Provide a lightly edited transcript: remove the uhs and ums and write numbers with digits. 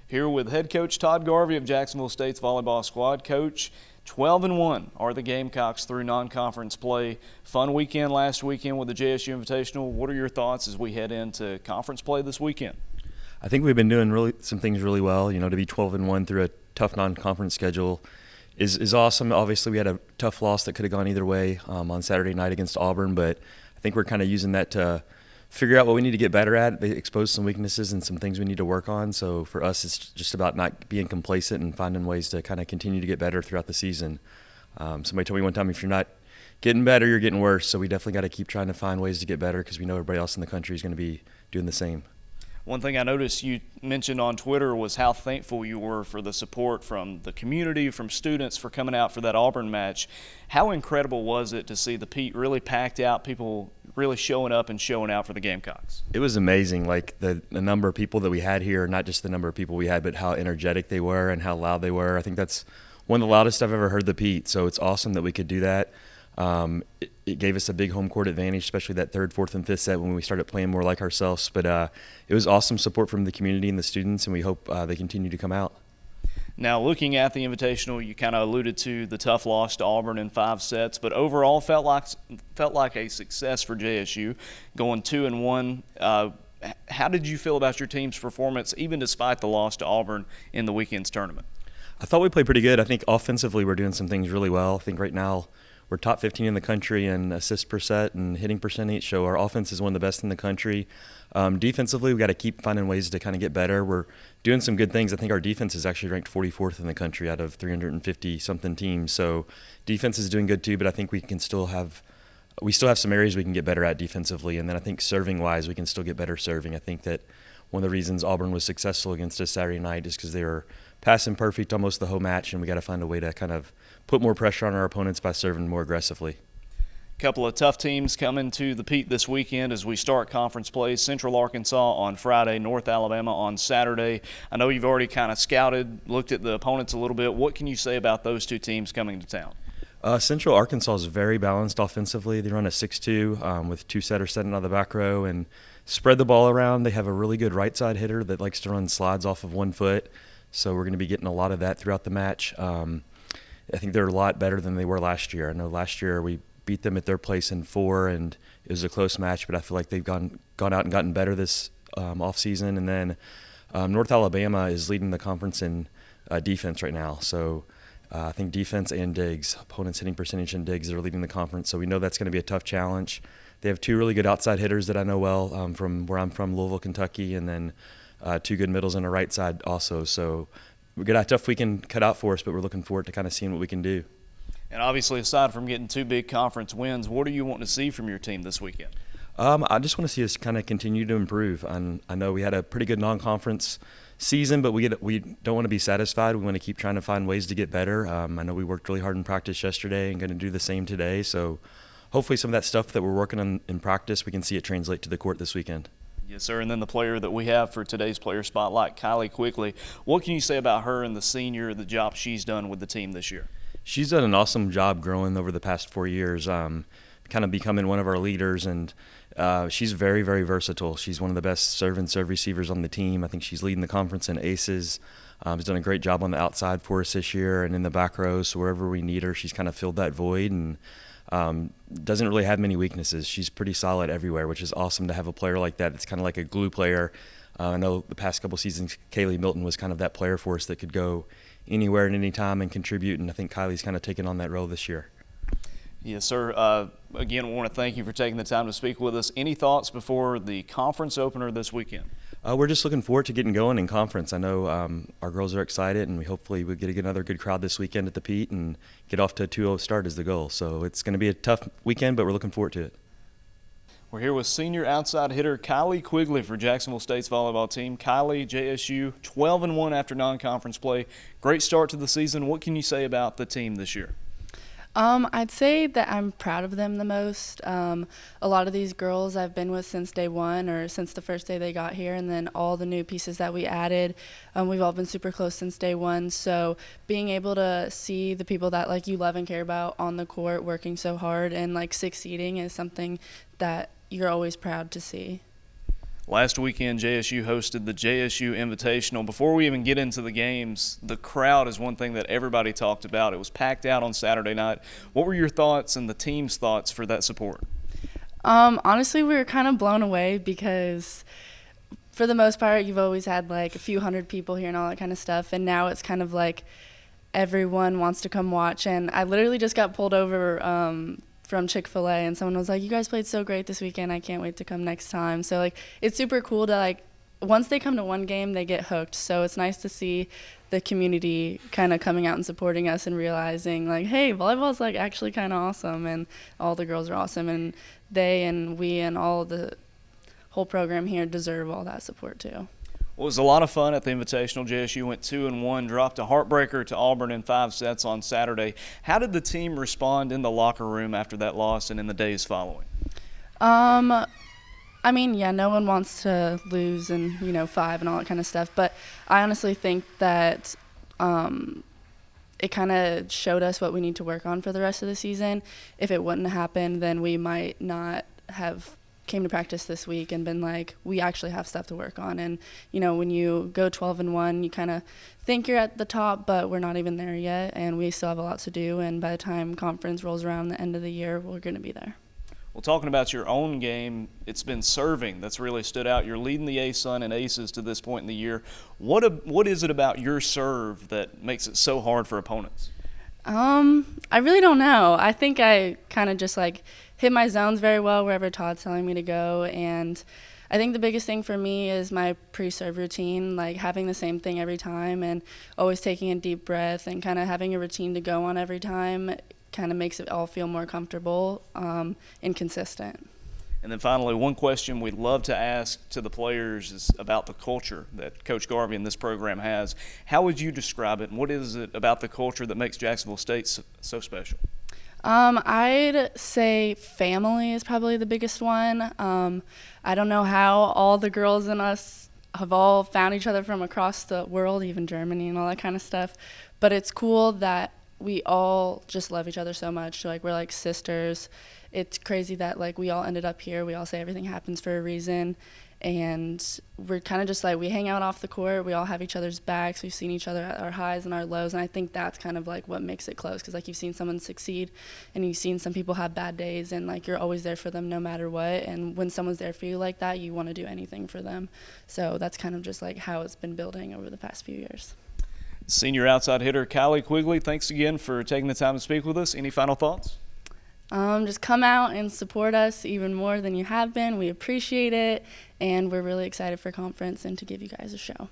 Here with head coach Todd Garvey of Jacksonville State's volleyball squad. Coach, 12-1 are the Gamecocks through non-conference play. Fun weekend last weekend with the JSU Invitational. What are your thoughts as we head into conference play this weekend? I think we've been doing some things really well. You know, to be 12-1 through a tough non-conference schedule is awesome. Obviously, we had a tough loss that could have gone either way on Saturday night against Auburn, but I think we're kind of using that to figure out what we need to get better at. They expose some weaknesses and some things we need to work on. So for us, it's just about not being complacent and finding ways to kind of continue to get better throughout the season. Somebody told me one time, if you're not getting better, you're getting worse. So we definitely got to keep trying to find ways to get better because we know everybody else in the country is going to be doing the same. One thing I noticed you mentioned on Twitter was how thankful you were for the support from the community, from students for coming out for that Auburn match. How incredible was it to see the Pete really packed out, people really showing up and showing out for the Gamecocks? It was amazing, like the number of people that we had here, not just the number of people we had, but how energetic they were and how loud they were. I think that's one of the loudest I've ever heard the Pete, so it's awesome that we could do that. It gave us a big home court advantage, especially that third, fourth, and fifth set when we started playing more like ourselves. But it was awesome support from the community and the students, and we hope they continue to come out. Now, looking at the Invitational, you kind of alluded to the tough loss to Auburn in 5 sets, but overall felt like a success for JSU, going 2-1. How did you feel about your team's performance, even despite the loss to Auburn in the weekend's tournament? I thought we played pretty good. I think offensively we're doing some things really well. I think right now we're top 15 in the country in assists per set and hitting percentage, so our offense is one of the best in the country. Defensively, we've got to keep finding ways to kind of get better. We're doing some good things. I think our defense is actually ranked 44th in the country out of 350-something teams, so defense is doing good too, but I think we still have some areas we can get better at defensively, and then I think serving-wise we can still get better serving. I think that one of the reasons Auburn was successful against us Saturday night is because they were passing perfect almost the whole match, and we got to find a way to kind of put more pressure on our opponents by serving more aggressively. Couple of tough teams coming to the Pete this weekend as we start conference play. Central Arkansas on Friday, North Alabama on Saturday. I know you've already kind of scouted, looked at the opponents a little bit. What can you say about those two teams coming to town? Central Arkansas is very balanced offensively. They run a 6-2 with 2 setters setting on the back row and spread the ball around. They have a really good right side hitter that likes to run slides off of 1 foot, so we're going to be getting a lot of that throughout the match. I think they're a lot better than they were last year. I know last year we beat them at their place in 4, and it was a close match, but I feel like they've gone out and gotten better this offseason. And then North Alabama is leading the conference in defense right now. So I think defense and digs, opponents hitting percentage and digs, are leading the conference. So we know that's going to be a tough challenge. They have 2 really good outside hitters that I know well from where I'm from, Louisville, Kentucky, and then 2 good middles on the right side also. So we've got a tough weekend cut out for us, but we're looking forward to kind of seeing what we can do. And obviously, aside from getting 2 big conference wins, what do you want to see from your team this weekend? I just want to see us kind of continue to improve. I know we had a pretty good non-conference season, but we don't want to be satisfied. We want to keep trying to find ways to get better. I know we worked really hard in practice yesterday and going to do the same today. So hopefully some of that stuff that we're working on in practice, we can see it translate to the court this weekend. Yes, sir. And then the player that we have for today's player spotlight, Kylee Quigley. What can you say about her and the senior, the job she's done with the team this year? She's done an awesome job growing over the past 4 years, kind of becoming one of our leaders, and she's very, very versatile. She's one of the best serve and serve receivers on the team. I think she's leading the conference in aces. Has done a great job on the outside for us this year and in the back row, so wherever we need her, she's kind of filled that void and doesn't really have many weaknesses. She's pretty solid everywhere, which is awesome to have a player like that. It's kind of like a glue player. I know the past couple seasons, Kylee Milton was kind of that player for us that could go anywhere at any time and contribute, and I think Kylie's kind of taken on that role this year. Yes, sir. Again, we want to thank you for taking the time to speak with us. Any thoughts before the conference opener this weekend? We're just looking forward to getting going in conference. I know our girls are excited, and we hopefully we'll get another good crowd this weekend at the Pete and get off to a 2-0 start is the goal. So it's going to be a tough weekend, but we're looking forward to it. We're here with senior outside hitter Kylee Quigley for Jacksonville State's volleyball team. Kylee, JSU, 12-1 after non-conference play. Great start to the season. What can you say about the team this year? I'd say that I'm proud of them the most. A lot of these girls I've been with since day one or since the first day they got here, and then all the new pieces that we added. We've all been super close since day one, so being able to see the people that you love and care about on the court working so hard and succeeding is something that you're always proud to see. Last weekend, JSU hosted the JSU Invitational. Before we even get into the games, the crowd is one thing that everybody talked about. It was packed out on Saturday night. What were your thoughts and the team's thoughts for that support? Honestly, we were kind of blown away because for the most part, you've always had like a few hundred people here and all that kind of stuff. And now it's kind of like everyone wants to come watch. And I literally just got pulled over from Chick-fil-A, and someone was like, "You guys played so great this weekend. I can't wait to come next time." So like it's super cool to like once they come to one game, they get hooked. So it's nice to see the community kind of coming out and supporting us and realizing like, hey, volleyball's like actually kind of awesome, and all the girls are awesome, and they and we and all the whole program here deserve all that support too. Well, it was a lot of fun at the Invitational. JSU went 2-1, dropped a heartbreaker to Auburn in 5 sets on Saturday. How did the team respond in the locker room after that loss and in the days following? I mean, yeah, no one wants to lose and, 5 and all that kind of stuff. But I honestly think that it kind of showed us what we need to work on for the rest of the season. If it wouldn't have happened, then we might not have came to practice this week and been like, we actually have stuff to work on. And, when you go 12-1, you kind of think you're at the top, but we're not even there yet. And we still have a lot to do. And by the time conference rolls around the end of the year, we're going to be there. Well, talking about your own game, it's been serving that's really stood out. You're leading the ASUN and aces to this point in the year. What is it about your serve that makes it so hard for opponents? I really don't know. I think I kind of just like hit my zones very well wherever Todd's telling me to go. And I think the biggest thing for me is my pre-serve routine, like having the same thing every time and always taking a deep breath and kind of having a routine to go on every time kind of makes it all feel more comfortable and consistent. And then finally, one question we'd love to ask to the players is about the culture that Coach Garvey and this program has. How would you describe it, and what is it about the culture that makes Jacksonville State so special? I'd say family is probably the biggest one. I don't know how all the girls in us have all found each other from across the world, even Germany and all that kind of stuff. But it's cool that we all just love each other so much. Like, we're like sisters. It's crazy that like we all ended up here. We all say everything happens for a reason. And we're kind of just like, we hang out off the court. We all have each other's backs. We've seen each other at our highs and our lows. And I think that's kind of like what makes it close. Because like you've seen someone succeed and you've seen some people have bad days. And like you're always there for them no matter what. And when someone's there for you like that, you want to do anything for them. So that's kind of just like how it's been building over the past few years. Senior outside hitter Kylee Quigley, thanks again for taking the time to speak with us. Any final thoughts? Just come out and support us even more than you have been. We appreciate it, and we're really excited for conference and to give you guys a show.